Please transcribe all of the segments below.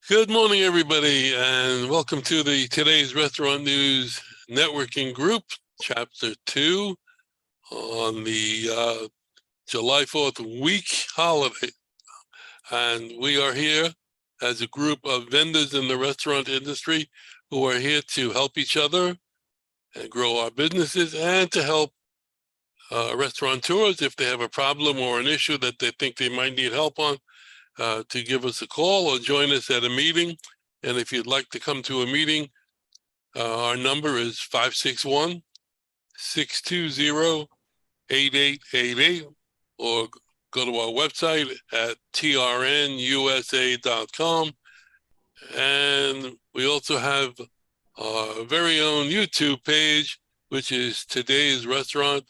Good morning, everybody, and welcome to the today's Restaurant News Networking Group, Chapter 2, on the July 4th week holiday. And we are here as a group of vendors in the restaurant industry who are here to help each other and grow our businesses and to help restaurateurs if they have a problem or an issue that they think they might need help on, to give us a call or join us at a meeting. And if you'd like to come to a meeting, our number is 561-620-8888, or go to our website at trnusa.com. And we also have our very own YouTube page, which is Today's Restaurant.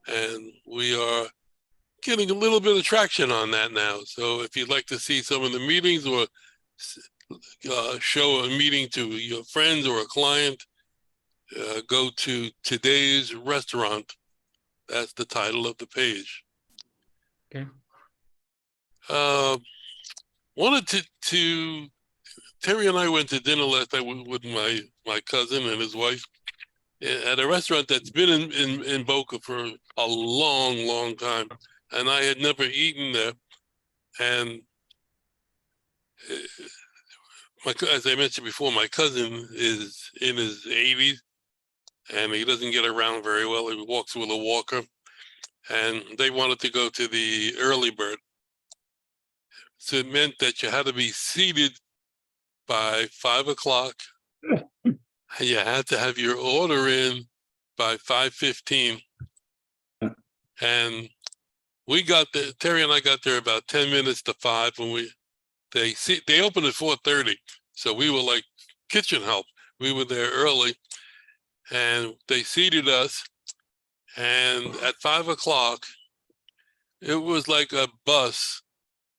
And we are getting a little bit of traction on that now. So if you'd like to see some of the meetings or show a meeting to your friends or a client, go to Today's Restaurant. That's the title of the page. Okay. Wanted to Terry and I went to dinner last night with my cousin and his wife at a restaurant that's been in Boca for a long time, and I had never eaten there. And as I mentioned before, my cousin is in his 80s, and he doesn't get around very well. He walks with a walker, and they wanted to go to the early bird. So it meant that you had to be seated by 5 o'clock. You had to have your order in by 5:15. And we got there, Terry and I got there about 10 minutes to 5 when they opened at 4:30. So we were like kitchen help. We were there early, and they seated us. And at 5 o'clock, it was like a bus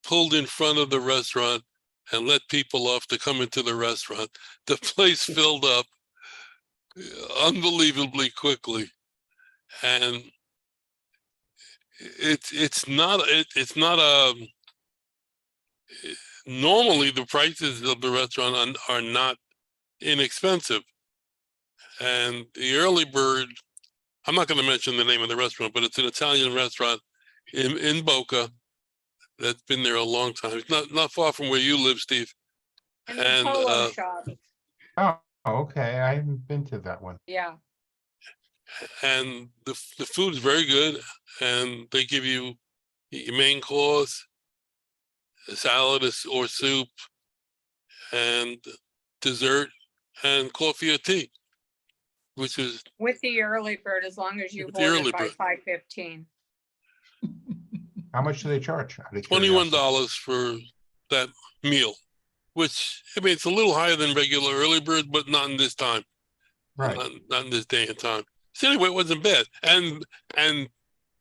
pulled in front of the restaurant and let people off to come into the restaurant. The place filled up unbelievably quickly, and it's not normally the prices of the restaurant are not inexpensive. And the early bird, I'm not going to mention the name of the restaurant, but it's an Italian restaurant in Boca that's been there a long time. It's not far from where you live, Steve. And polo shop. Oh, okay. I haven't been to that one. Yeah. And the food is very good, and they give you your main course, a salad or soup, and dessert, and coffee or tea, which is with the early bird, as long as you order by 5:15. How much do they charge? $21 for that meal, which, I mean, it's a little higher than regular early bird, but not in this time. Right. Not in this day and time. So anyway, it wasn't bad. And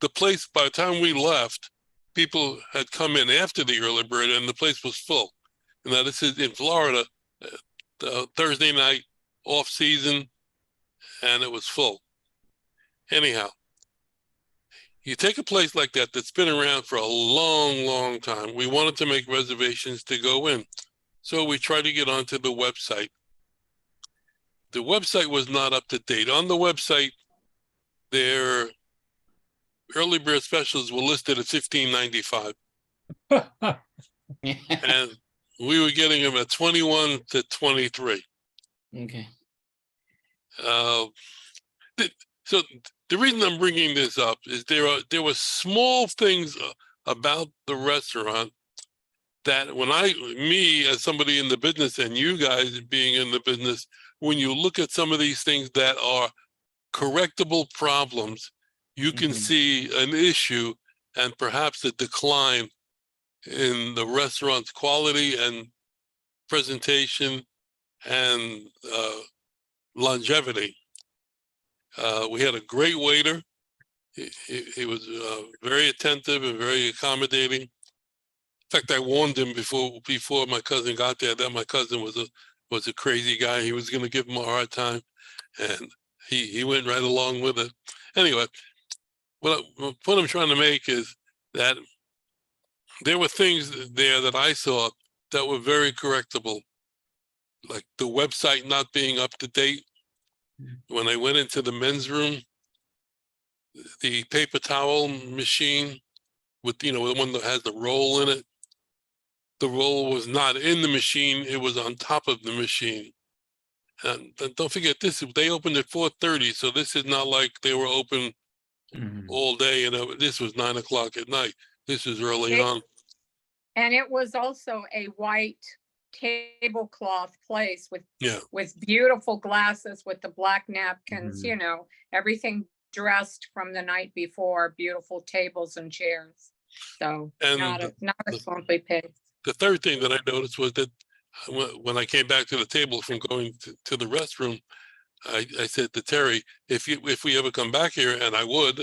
the place, by the time we left, people had come in after the early bird, and the place was full. And now this is in Florida, Thursday night, off season, and it was full. Anyhow, you take a place like that that's been around for a long time. We wanted to make reservations to go in. So we tried to get onto the website. The website was not up to date. On the website, their early bird specials were listed at $15.95. And we were getting them at 21 to 23. Okay. So the reason I'm bringing this up is there were small things about the restaurant that me as somebody in the business, and you guys being in the business, when you look at some of these things that are correctable problems, you can see an issue and perhaps a decline in the restaurant's quality and presentation and longevity. We had a great waiter. He was very attentive and very accommodating. In fact, I warned him before my cousin got there that my cousin was a crazy guy. He was going to give him a hard time, and he went right along with it. Anyway, what I'm trying to make is that there were things there that I saw that were very correctable. like the website not being up to date. When I went into the men's room, the paper towel machine with, the one that has the roll in it, the roll was not in the machine, it was on top of the machine. And don't forget, they opened at 4:30, so this is not like they were open all day, this was 9 o'clock at night. This is early on. And it was also a white tablecloth place with beautiful glasses with the black napkins, everything dressed from the night before, beautiful tables and chairs. So not a swampy pig. The third thing that I noticed was that when I came back to the table from going to the restroom, I said to Terry, if we ever come back here, and I would,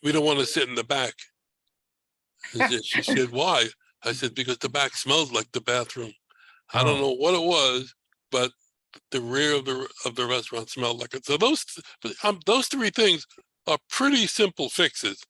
we don't want to sit in the back. She said, why? I said, because the back smells like the bathroom. I don't know what it was, but the rear of the restaurant smelled like it. So those three things are pretty simple fixes.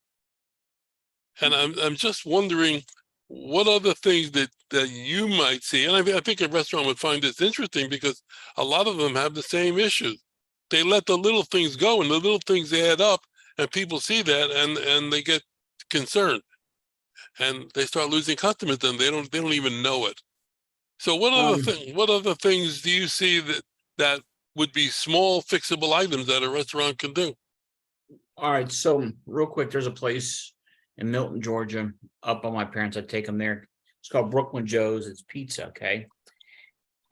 And I'm just wondering what other things that you might see. And I think a restaurant would find this interesting because a lot of them have the same issues. They let the little things go, and the little things add up, and people see that and they get concerned, and they start losing customers, and they don't even know it. So what other things do you see that would be small fixable items that a restaurant can do? All right, so real quick, there's a place in Milton, Georgia, up on my parents. I take them there. It's called Brooklyn Joe's. It's pizza, okay?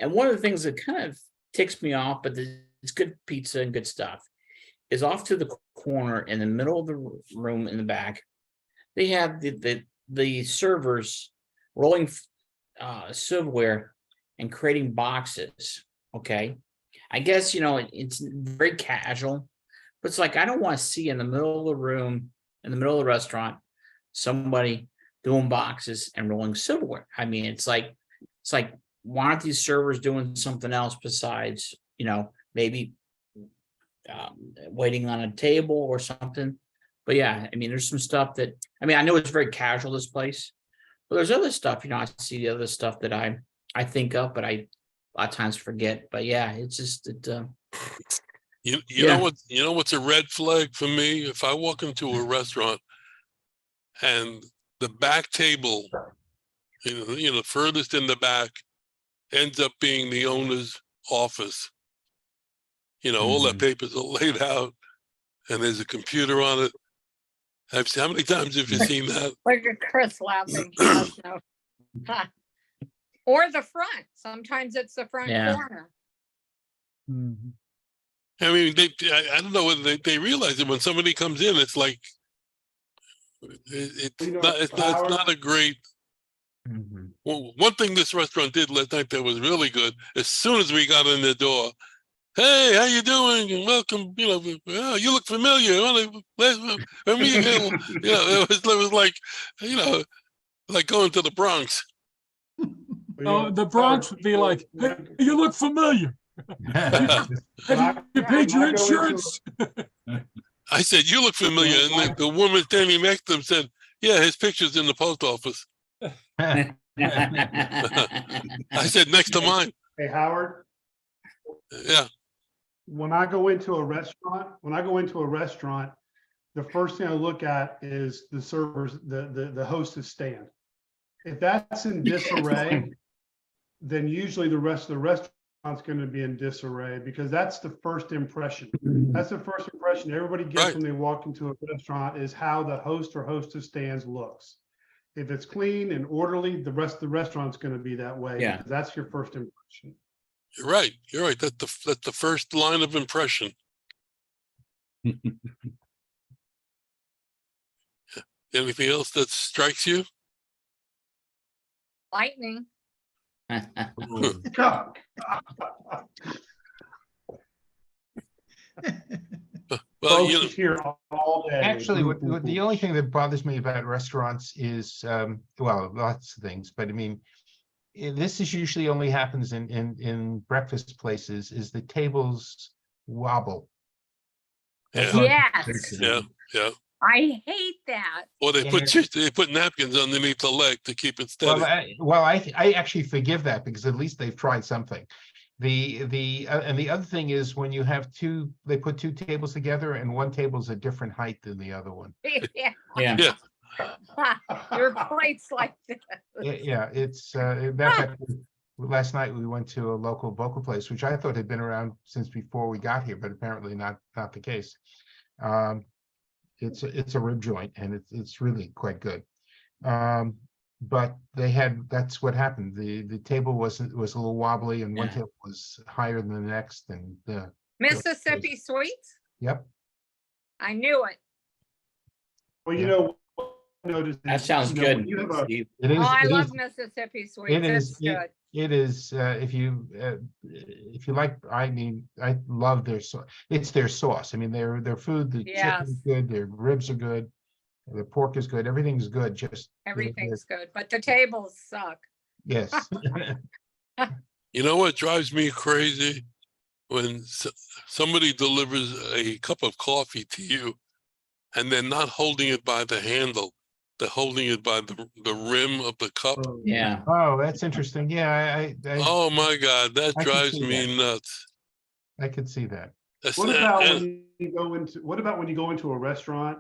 And one of the things that kind of ticks me off, but it's good pizza and good stuff, is off to the corner in the middle of the room in the back. They have the servers rolling silverware and creating boxes, okay? I guess, it's very casual, but it's like, I don't want to see in the middle of the room, in the middle of the restaurant, somebody doing boxes and rolling silverware. I mean, it's like, why aren't these servers doing something else besides, maybe waiting on a table or something? But yeah, I mean, there's some stuff that, I know it's very casual, this place, but there's other stuff, I see the other stuff that I think of, but I a lot of times forget. But yeah, it's just you know what's a red flag for me? If I walk into a restaurant and the back table, furthest in the back, ends up being the owner's office. All that papers are laid out, and there's a computer on it. How many times have you seen that? Look at Chris laughing. He must know. Or the front. Sometimes it's the front corner. I mean, I don't know whether they realize it when somebody comes in. It's like it's not a great. Well, one thing this restaurant did last night that was really good. As soon as we got in the door, hey, how you doing? And welcome. You look familiar. It was like, like going to the Bronx. The Bronx would be like, hey, you look familiar. Have you paid your insurance? I said, you look familiar. And the woman standing next to him said, yeah, his picture's in the post office. I said, next to mine. Hey, Howard. Yeah. When I go into a restaurant, the first thing I look at is the servers, the hostess stand. If that's in disarray, then usually the rest of the restaurant's going to be in disarray, because that's the first impression. That's the first impression everybody gets when they walk into a restaurant, is how the host or hostess stands looks. If it's clean and orderly, the rest of the restaurant's going to be that way. Yeah. That's your first impression. You're right. That's the first line of impression. Anything else that strikes you? Lightning. Well, Folks here all day. Actually, the only thing that bothers me about restaurants is, lots of things, but I mean, this is usually only happens in breakfast places, is the tables wobble. Yeah. Yes. Yeah. I hate that. Or they Yeah. they put napkins underneath the leg to keep it steady. I actually forgive that because at least they've tried something. And the other thing is when you have they put two tables together and one table's a different height than the other one. Yeah. Yeah. Yeah. Your plates like this. Yeah, it's matter of fact, last night we went to a local vocal place, which I thought had been around since before we got here, but apparently not the case. It's a rib joint and it's really quite good. But that's what happened. The table was a little wobbly and one Yeah. table was higher than the next and Mississippi Sweets? Yep. I knew it. Well, Yeah. you know, notice That sounds good. when you have a, Steve. It is. Oh, I it love is- Mississippi Sweets. It It's is. good. It is. If you like, I mean, I love their sauce. It's their sauce. I mean, their food. The chicken's Yes. good. Their ribs are good. The pork is good. Everything's good. Just Everything's good, but the tables suck. yes. You know what drives me crazy? When somebody delivers a cup of coffee to you and they're not holding it by the handle, they're holding it by the rim of the cup. Yeah. Oh, that's interesting. Yeah, Oh my God, that I can drives see me nuts. I could see that. what about when you go into a restaurant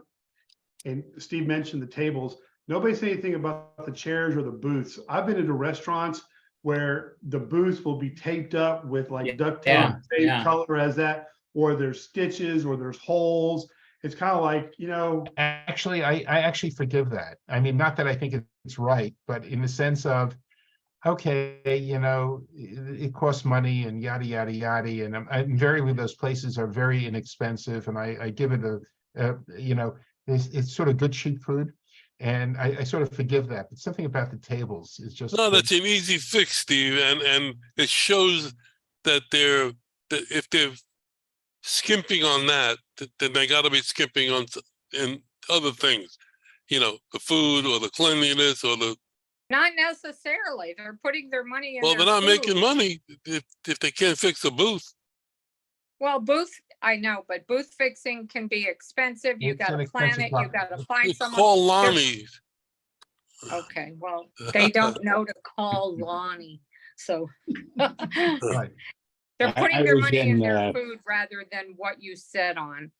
and Steve mentioned the tables, nobody said anything about the chairs or the booths. I've been into restaurants where the booths will be taped up with like duct tape, Yeah, same yeah. color as that, or there's stitches or there's holes. It's kind of like, Actually, I actually forgive that. I mean, not that I think it's right, but in the sense of, okay, it costs money and yada, yada, yada. And invariably those places are very inexpensive. And I give it it's sort of good cheap food. And I sort of forgive that. But something about the tables is just. No, that's an easy fix, Steve. And it shows that if they're skimping on that, then they got to be skimping on in other things, the food or the cleanliness or the. Not necessarily. They're putting their money in. Well, they're their not food. making money if they can't fix a booth. Well, booth, I know, but booth fixing can be expensive. You It's got an to plan expensive it. You got to find someone. Call Lonnie. Okay, well, they don't know to call Lonnie, so. Right. They're I putting their was money in in, their food rather than what you said on.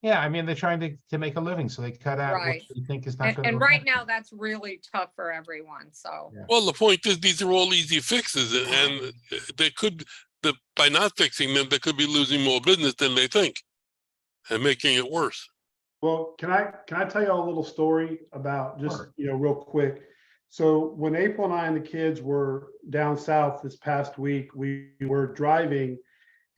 Yeah, I mean, they're trying to make a living, so they cut out what Right. they think is not And, going to. and right now, that's really tough for everyone, so. Yeah. Well, the point is, these are all easy fixes, and they by not fixing them, they could be losing more business than they think, and making it worse. well, can I tell you a little story about just, Sure. real quick? So when April and I and the kids were down south this past week, we were driving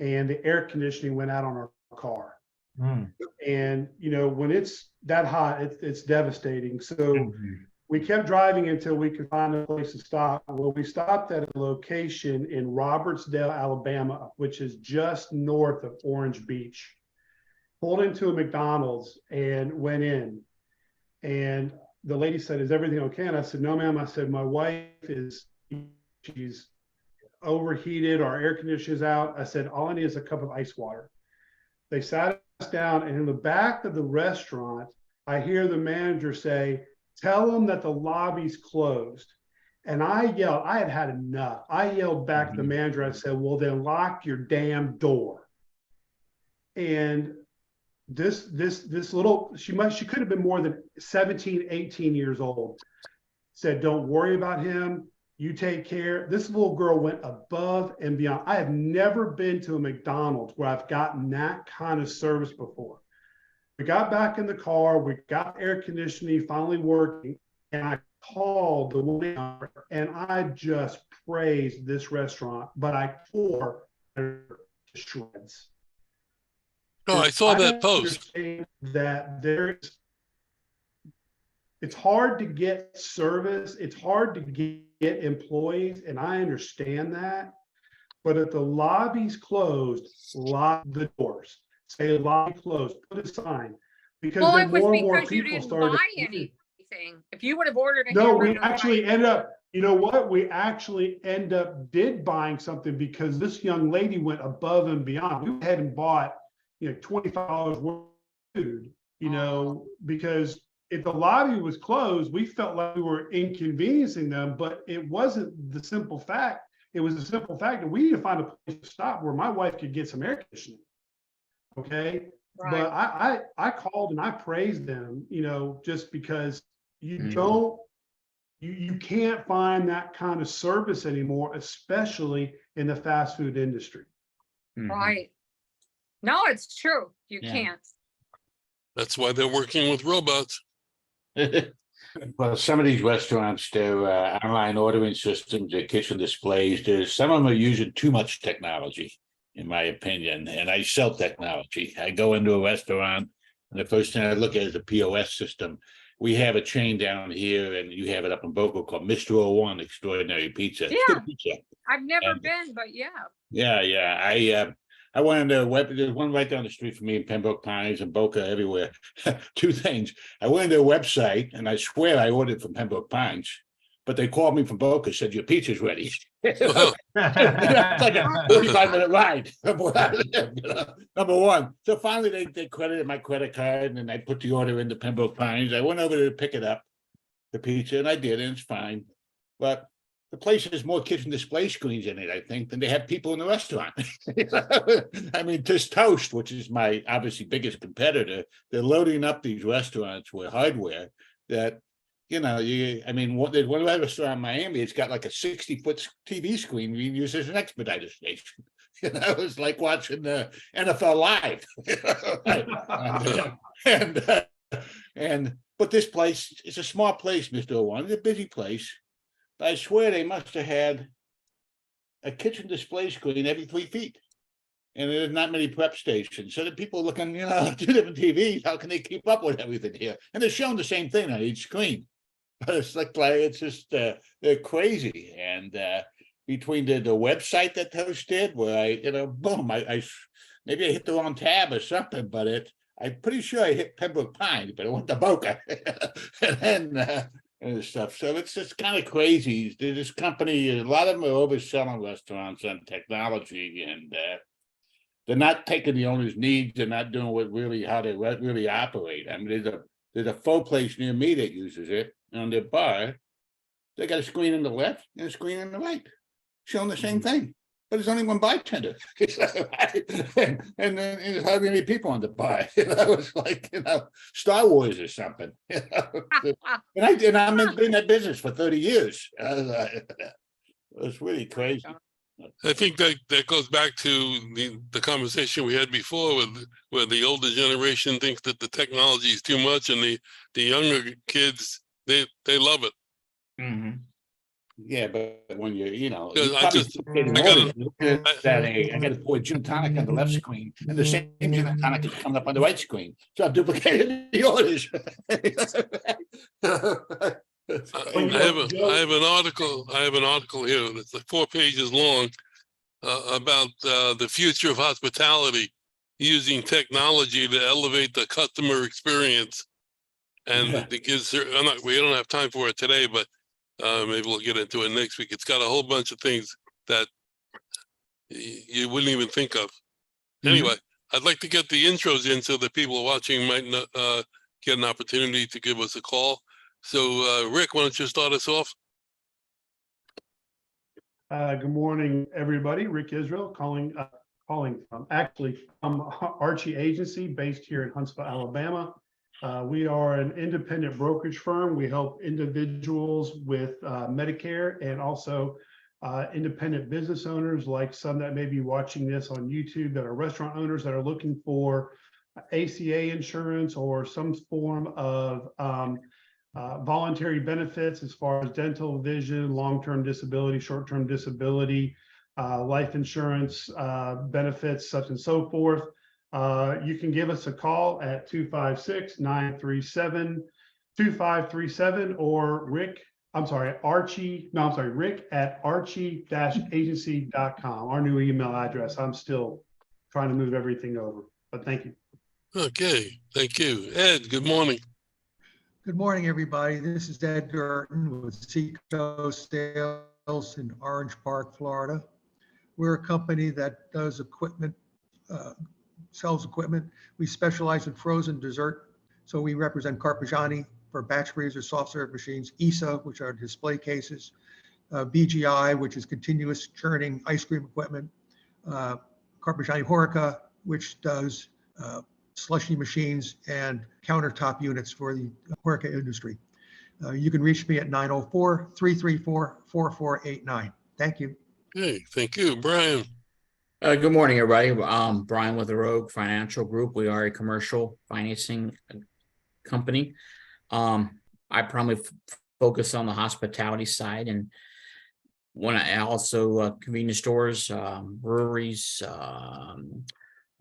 and the air conditioning went out on our car. Mm. And, when it's that hot, it's devastating. So Mhm. we kept driving until we could find a place to stop. Well, we stopped at a location in Robertsdale, Alabama, which is just north of Orange Beach. Pulled into a McDonald's and went in. And the lady said, "Is everything okay?" And I said, "No, ma'am." I said, "My wife she's overheated. Our air conditioner's out." I said, "All I need is a cup of ice water." They sat us down, and in the back of the restaurant, I hear the manager say, "Tell them that the lobby's closed." And I yelled, I had had enough. I yelled back at the manager. I said, "Well, then lock your damn door." And this little, she could have been more than 17, 18 years old, said, "Don't worry about him. You take care." This little girl went above and beyond. I have never been to a McDonald's where I've gotten that kind of service before. We got back in the car, we got air conditioning finally working, and I called the woman and I just praised this restaurant, but I tore her to shreds. No, I saw that post. That it's hard to get service, it's hard to get employees, and I understand that. But if the lobby's closed, lock the doors. Say lobby closed, put a sign. Because Well, then it was more and more because you people didn't started. buy anything. If you would have ordered a No, we hamburger actually fries- ended up, you know what? We actually did buying something because this young lady went above and beyond. We went ahead and bought, $25 worth of food you know, because if the lobby was closed, we felt like we were inconveniencing them, but it wasn't the simple fact. It was the simple fact that we need to find a place to stop where my wife could get some air conditioning. Okay. Right. But I called and I praised them, you know, just because you Mhm. don't, you can't find that kind of service anymore, especially in the fast food industry. Mhm. Right. No, it's true. You Yeah. can't. That's why they're working with robots. Well, some of these restaurants do online ordering systems, their kitchen displays. There's some of them are using too much technology, in my opinion. And I sell technology. I go into a restaurant, and the first thing I look at is the POS system. We have a chain down here, and you have it up in Boca called Mr. 01 Extraordinary Pizza. It's good pizza. I've never And- been, but yeah. Yeah. I went on the web. There's one right down the street from me in Pembroke Pines and Boca, everywhere. Two things. I went to their website, and I swear I ordered from Pembroke Pines, but they called me from Boca, said your pizza's ready. Oh, It's like a 45-minute ride from where I live, you know, number one. So finally, they credited my credit card, and I put the order into Pembroke Pines. I went over to pick it up, the pizza, and I did, and it's fine. But the place has more kitchen display screens in it, I think, than they have people in the restaurant. I mean, Just Toast, which is my obviously biggest competitor, they're loading up these restaurants with hardware that, you know, there's one restaurant in Miami, it's got like a 60-foot TV screen we use as an expediter station. You know, it's like watching the NFL live. But this place is a small place, Mr. One. It's a busy place. I swear they must have had a kitchen display screen every 3 feet. And there's not many prep stations. So the people looking, you know, 2 different TVs, how can they keep up with everything here? And they're showing the same thing on each screen. But it's it's just, they're crazy. And between the website that Toast did, where I, you know, boom, maybe I hit the wrong tab or something, but I'm pretty sure I hit Pembroke Pines, but I went to Boca. And then, and stuff. So it's just kind of crazy. This company, a lot of them are overselling restaurants on technology, and they're not taking the owner's needs. They're not doing how they really operate. I mean, there's a faux place near me that uses it on their bar. They got a screen on the left and a screen on the right, showing the same thing. But there's only one bartender, and then there's hardly any people on the bar. You know, it's like, you know, Star Wars or something. You know? And I've been in that business for 30 years. It's really crazy. I think that goes back to the conversation we had before where the older generation thinks that the technology is too much, and the younger kids, they love it. Mm-hmm. Yeah, but when you know, I I got to pour gin tonic on the left screen, and the same gin tonic is coming up on the right screen. So I've duplicated the orders. I have an article here that's like 4 pages long about the future of hospitality using technology to elevate the customer experience. And it gives we don't have time for it today, but maybe we'll get into it next week. It's got a whole bunch of things that you wouldn't even think of. Anyway, I'd like to get the intros in so that people watching might get an opportunity to give us a call. So, Rick, why don't you start us off? Good morning, everybody. Rick Israel calling from Archie Agency based here in Huntsville, Alabama. We are an independent brokerage firm. We help individuals with Medicare and also independent business owners, like some that may be watching this on YouTube, that are restaurant owners that are looking for ACA insurance or some form of voluntary benefits as far as dental, vision, long-term disability, short-term disability, life insurance benefits, such and so forth. You can give us a call at 256-937-2537 or Rick at archie-agency.com, our new email address. I'm still trying to move everything over, but thank you. Okay, thank you. Ed, good morning. Good morning, everybody. This is Ed Gerton with Seacoast Sales in Orange Park, Florida. We're a company that does equipment, sells equipment. We specialize in frozen dessert So we represent Carpigiani for batch freezer, soft serve machines, ESA, which are display cases, BGI, which is continuous churning ice cream equipment, Carpigiani Horeca, which does slushy machines and countertop units for the Horeca industry. You can reach me at 904-334-4489. Thank you. Hey, thank you, Brian. Good morning, everybody. Brian with the Rogue Financial Group. We are a commercial financing company. I primarily focus on the hospitality side, and when I also convenience stores, breweries,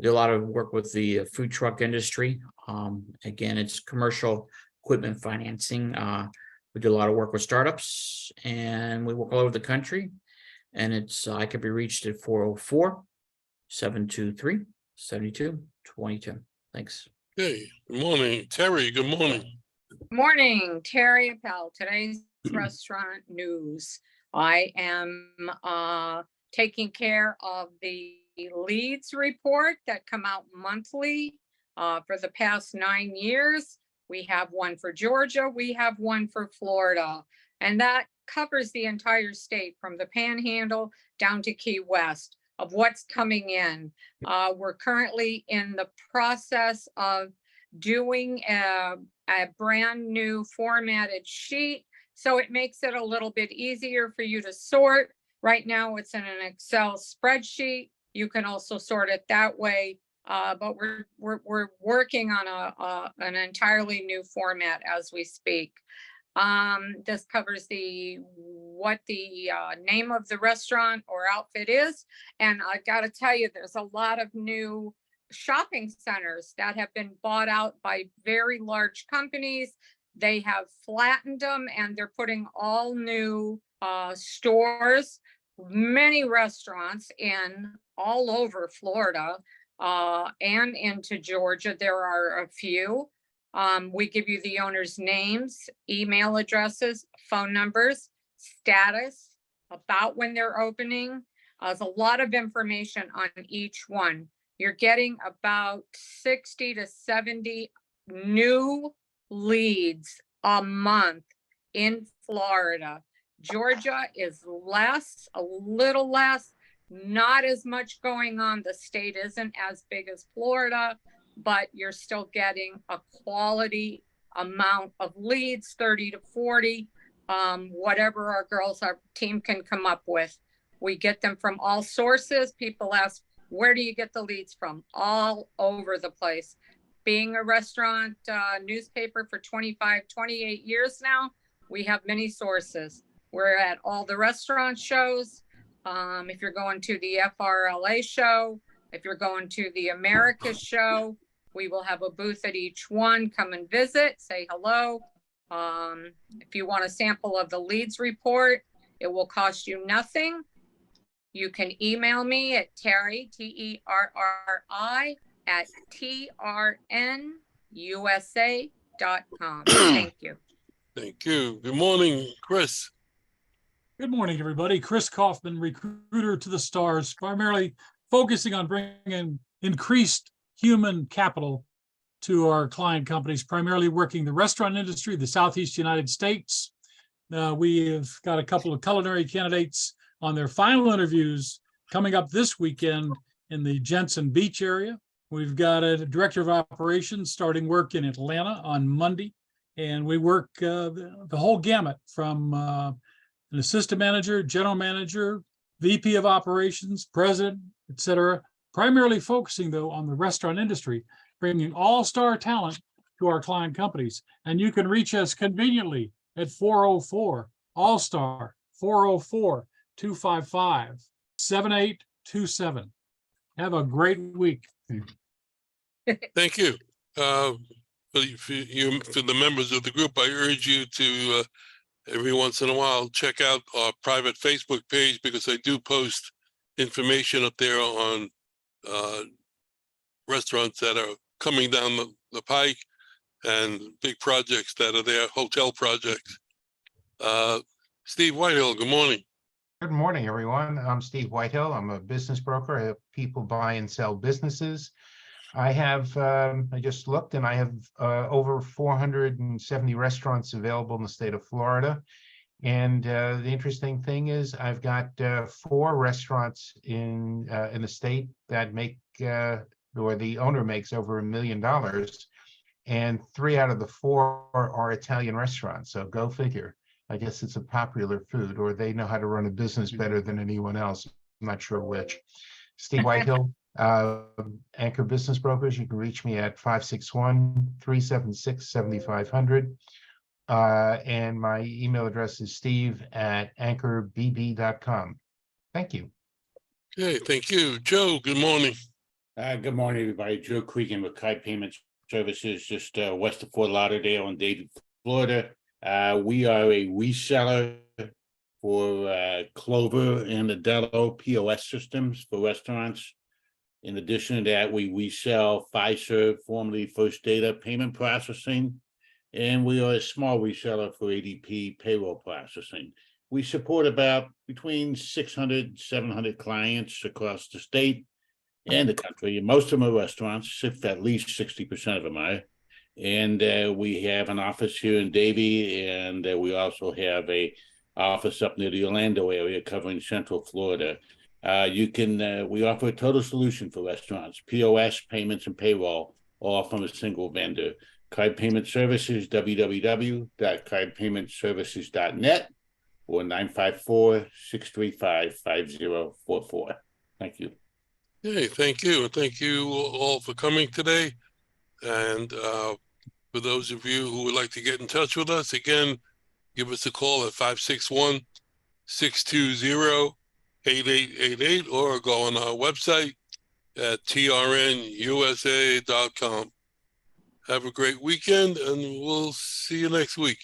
do a lot of work with the food truck industry. Again, it's commercial equipment financing. We do a lot of work with startups, and we work all over the country. And it's I can be reached at 404-723-7222. Thanks. Hey, good morning, Terry. Good morning. Morning, Terry Appel. Today's restaurant news. I am taking care of the leads report that come out monthly for the past 9 years. We have one for Georgia, we have one for Florida, and that covers the entire state from the Panhandle down to Key West of what's coming in. We're currently in the process of doing a brand new formatted sheet, so it makes it a little bit easier for you to sort. Right now it's in an Excel spreadsheet. You can also sort it that way, but we're working on an entirely new format as we speak. This covers what the name of the restaurant or outfit is, and I got to tell you, there's a lot of new shopping centers that have been bought out by very large companies. They have flattened them, and they're putting all new stores, many restaurants in all over Florida and into Georgia. There are a few. We give you the owners' names, email addresses, phone numbers, status, about when they're opening. There's a lot of information on each one. You're getting about 60 to 70 new leads a month in Florida. Georgia is less, a little less, not as much going on. The state isn't as big as Florida, but you're still getting a quality amount of leads, 30 to 40, whatever our team can come up with. We get them from all sources. People ask, where do you get the leads from? All over the place. Being a restaurant newspaper for 25, 28 years now, we have many sources. We're at all the restaurant shows. If you're going to the FRLA show, if you're going to the Americas show, we will have a booth at each one. Come and visit, say hello. If you want a sample of the leads report, it will cost you nothing. You can email me at Terry, Terri, at trnusa.com. Thank you. Thank you. Good morning, Chris. Good morning, everybody. Chris Kaufman, recruiter to the stars, primarily focusing on bringing increased human capital to our client companies, primarily working the restaurant industry, the Southeast United States. We have got a couple of culinary candidates on their final interviews coming up this weekend in the Jensen Beach area. We've got a director of operations starting work in Atlanta on Monday, and we work the whole gamut from an assistant manager, general manager, VP of operations, president, etc., primarily focusing, though, on the restaurant industry, bringing all-star talent to our client companies. And you can reach us conveniently at 404 All-Star, 404-255-7827. Have a great week. Thank you. For the members of the group, I urge you to every once in a while check out our private Facebook page, because I do post information up there on restaurants that are coming down the pike and big projects that are there, hotel projects. Steve Whitehill, good morning. Good morning, everyone. I'm Steve Whitehill. I'm a business broker. I help people buy and sell businesses. I have, I just looked and I have over 470 restaurants available in the state of Florida. And the interesting thing is I've got 4 restaurants in the state that make, or the owner makes over $1 million. And 3 out of the 4 are Italian restaurants. So go figure. I guess it's a popular food, or they know how to run a business better than anyone else. I'm not sure which. Steve Whitehill, Anchor Business Brokers. You can reach me at 561-376-7500. And my email address is steve@anchorbb.com. Thank you. Okay, thank you. Joe, good morning. Good morning, everybody. Joe Cregan with Card Payment Services, just west of Fort Lauderdale in Davie, Florida. We are a reseller for Clover and Adello POS systems for restaurants. In addition to that, we resell Fiserv, formerly First Data payment processing, and we are a small reseller for ADP payroll processing. We support about between 600 700 clients across the state and the country. And most of them are restaurants, at least 60% of them are. And we have an office here in Davie, and we also have a office up near the Orlando area covering Central Florida. We offer a total solution for restaurants, POS, payments, and payroll, all from a single vendor. Card Payment Services, www.cardpaymentservices.net or 954-635-5044. Thank you. Hey, thank you. And thank you all for coming today. And for those of you who would like to get in touch with us, again, give us a call at 561-620-8888 or go on our website at trnusa.com. Have a great weekend, and we'll see you next week.